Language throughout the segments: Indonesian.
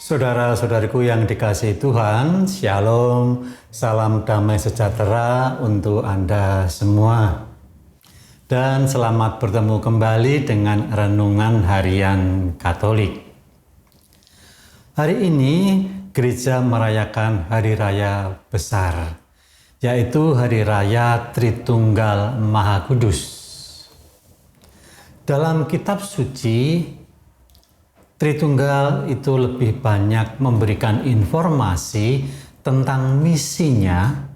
Saudara-saudariku yang dikasihi Tuhan, Shalom, salam damai sejahtera untuk Anda semua. Dan selamat bertemu kembali dengan Renungan Harian Katolik. Hari ini gereja merayakan Hari Raya Besar, yaitu Hari Raya Tritunggal Maha Kudus. Dalam kitab suci, Tritunggal itu lebih banyak memberikan informasi tentang misinya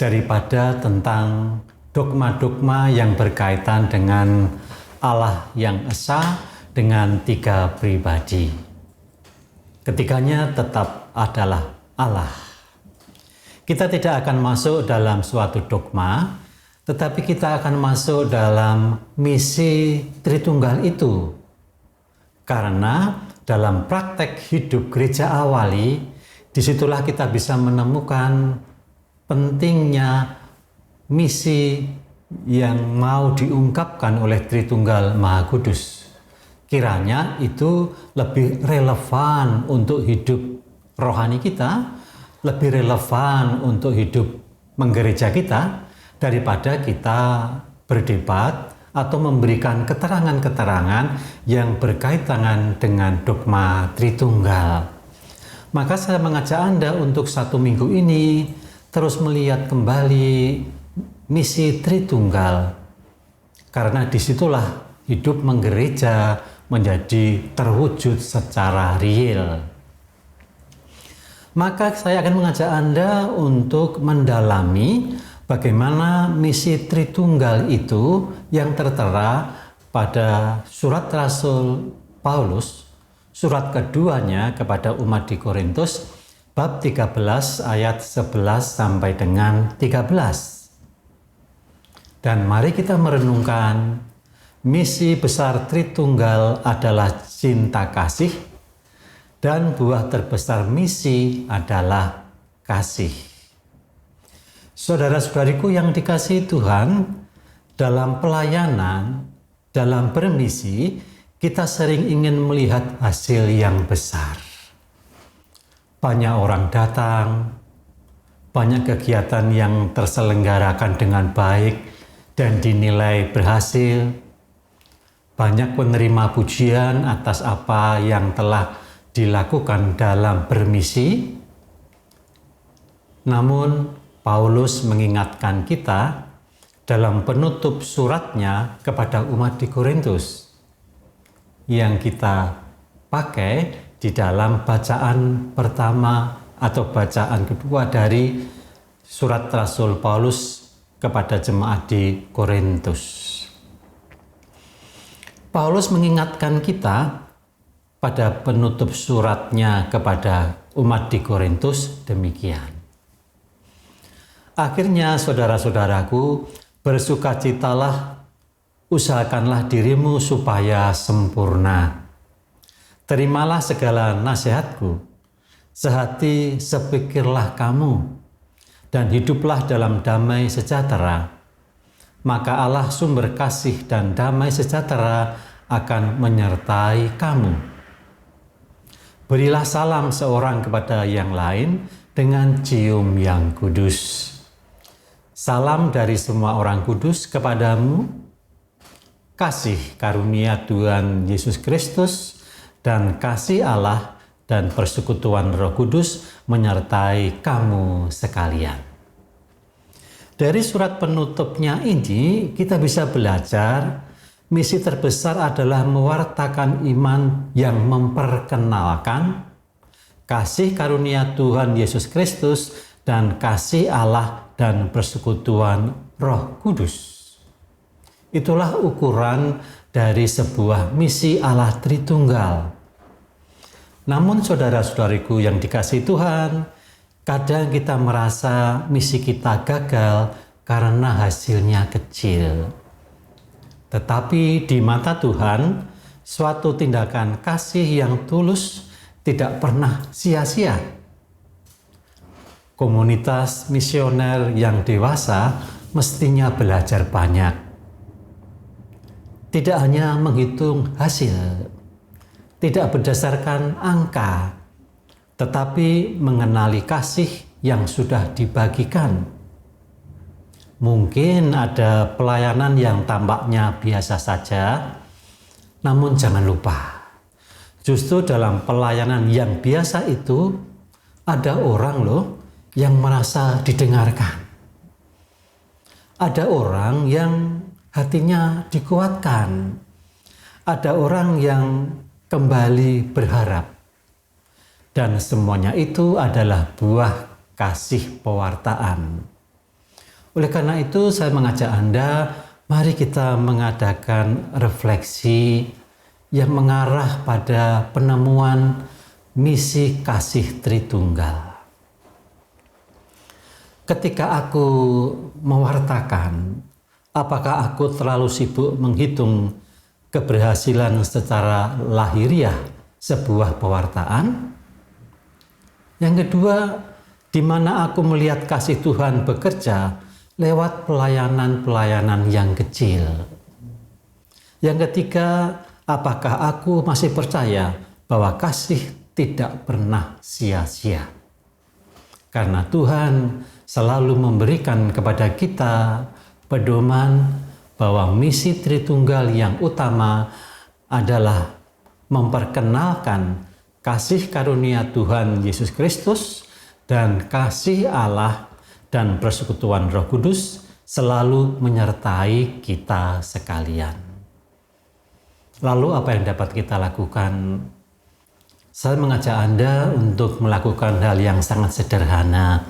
daripada tentang dogma-dogma yang berkaitan dengan Allah yang esa dengan tiga pribadi. Ketiganya tetap adalah Allah. Kita tidak akan masuk dalam suatu dogma, tetapi kita akan masuk dalam misi Tritunggal itu. Karena dalam praktek hidup gereja awali, disitulah kita bisa menemukan pentingnya misi yang mau diungkapkan oleh Tritunggal Maha Kudus. Kiranya itu lebih relevan untuk hidup rohani kita, lebih relevan untuk hidup menggereja kita, daripada kita berdebat atau memberikan keterangan-keterangan yang berkaitan dengan dogma Tritunggal. Maka saya mengajak Anda untuk satu minggu ini terus melihat kembali misi Tritunggal. Karena disitulah hidup menggereja menjadi terwujud secara real. Maka saya akan mengajak Anda untuk mendalami bagaimana misi Tritunggal itu yang tertera pada surat Rasul Paulus, surat keduanya kepada umat di Korintus, bab 13 ayat 11 sampai dengan 13. Dan mari kita merenungkan, misi besar Tritunggal adalah cinta kasih, dan buah terbesar misi adalah kasih. Saudara-saudariku yang dikasihi Tuhan, dalam pelayanan, dalam bermisi, kita sering ingin melihat hasil yang besar. Banyak orang datang, banyak kegiatan yang terselenggarakan dengan baik dan dinilai berhasil. Banyak penerima pujian atas apa yang telah dilakukan dalam bermisi. Namun, Paulus mengingatkan kita dalam penutup suratnya kepada umat di Korintus yang kita pakai di dalam bacaan pertama atau bacaan kedua dari surat Rasul Paulus kepada jemaat di Korintus. Paulus mengingatkan kita pada penutup suratnya kepada umat di Korintus demikian. Akhirnya saudara-saudaraku, bersukacitalah, usahakanlah dirimu supaya sempurna. Terimalah segala nasihatku, sehati sepikirlah kamu, dan hiduplah dalam damai sejahtera. Maka Allah sumber kasih dan damai sejahtera akan menyertai kamu. Berilah salam seorang kepada yang lain dengan cium yang kudus. Salam dari semua orang kudus kepadamu, kasih karunia Tuhan Yesus Kristus dan kasih Allah dan persekutuan Roh Kudus menyertai kamu sekalian. Dari surat penutupnya ini kita bisa belajar misi terbesar adalah mewartakan iman yang memperkenalkan kasih karunia Tuhan Yesus Kristus dan kasih Allah dan persekutuan Roh Kudus. Itulah ukuran dari sebuah misi Allah Tritunggal. Namun saudara-saudariku yang dikasihi Tuhan, kadang kita merasa misi kita gagal karena hasilnya kecil. Tetapi di mata Tuhan, suatu tindakan kasih yang tulus tidak pernah sia-sia. Komunitas misioner yang dewasa mestinya belajar banyak. Tidak hanya menghitung hasil, tidak berdasarkan angka, tetapi mengenali kasih yang sudah dibagikan. Mungkin ada pelayanan yang tampaknya biasa saja, namun jangan lupa, justru dalam pelayanan yang biasa itu ada orang loh yang merasa didengarkan. Ada orang yang hatinya dikuatkan. Ada orang yang kembali berharap. Dan semuanya itu adalah buah kasih pewartaan. Oleh karena itu saya mengajak Anda, mari kita mengadakan refleksi yang mengarah pada penemuan misi kasih Tritunggal. Ketika aku mewartakan, apakah aku terlalu sibuk menghitung keberhasilan secara lahiriah sebuah pewartaan? Yang kedua, di mana aku melihat kasih Tuhan bekerja lewat pelayanan-pelayanan yang kecil. Yang ketiga, apakah aku masih percaya bahwa kasih tidak pernah sia-sia? Karena Tuhan selalu memberikan kepada kita pedoman bahwa misi Tritunggal yang utama adalah memperkenalkan kasih karunia Tuhan Yesus Kristus dan kasih Allah dan persekutuan Roh Kudus selalu menyertai kita sekalian. Lalu apa yang dapat kita lakukan? Saya mengajak Anda untuk melakukan hal yang sangat sederhana.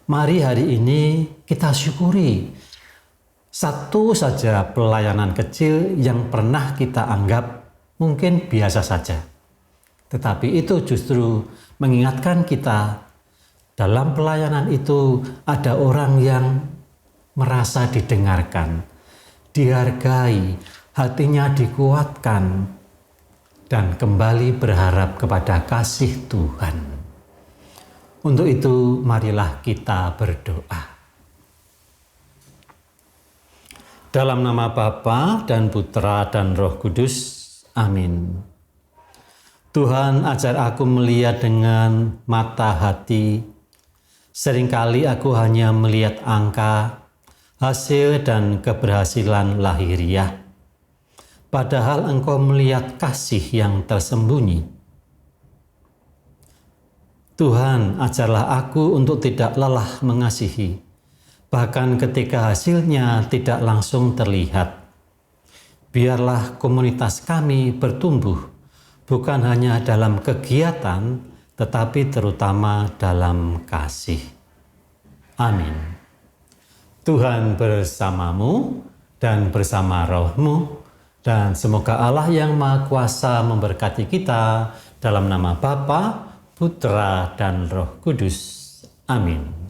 Mari hari ini kita syukuri satu saja pelayanan kecil yang pernah kita anggap mungkin biasa saja. Tetapi itu justru mengingatkan kita, dalam pelayanan itu ada orang yang merasa didengarkan, dihargai, hatinya dikuatkan, dan kembali berharap kepada kasih Tuhan. Untuk itu, marilah kita berdoa. Dalam nama Bapa dan Putra dan Roh Kudus, amin. Tuhan, ajar aku melihat dengan mata hati. Seringkali aku hanya melihat angka, hasil dan keberhasilan lahiriah. Padahal Engkau melihat kasih yang tersembunyi. Tuhan, ajarlah aku untuk tidak lelah mengasihi, bahkan ketika hasilnya tidak langsung terlihat. Biarlah komunitas kami bertumbuh, bukan hanya dalam kegiatan, tetapi terutama dalam kasih. Amin. Tuhan bersamamu dan bersama rohmu, dan semoga Allah yang Maha Kuasa memberkati kita dalam nama Bapa, Putra, dan Roh Kudus. Amin.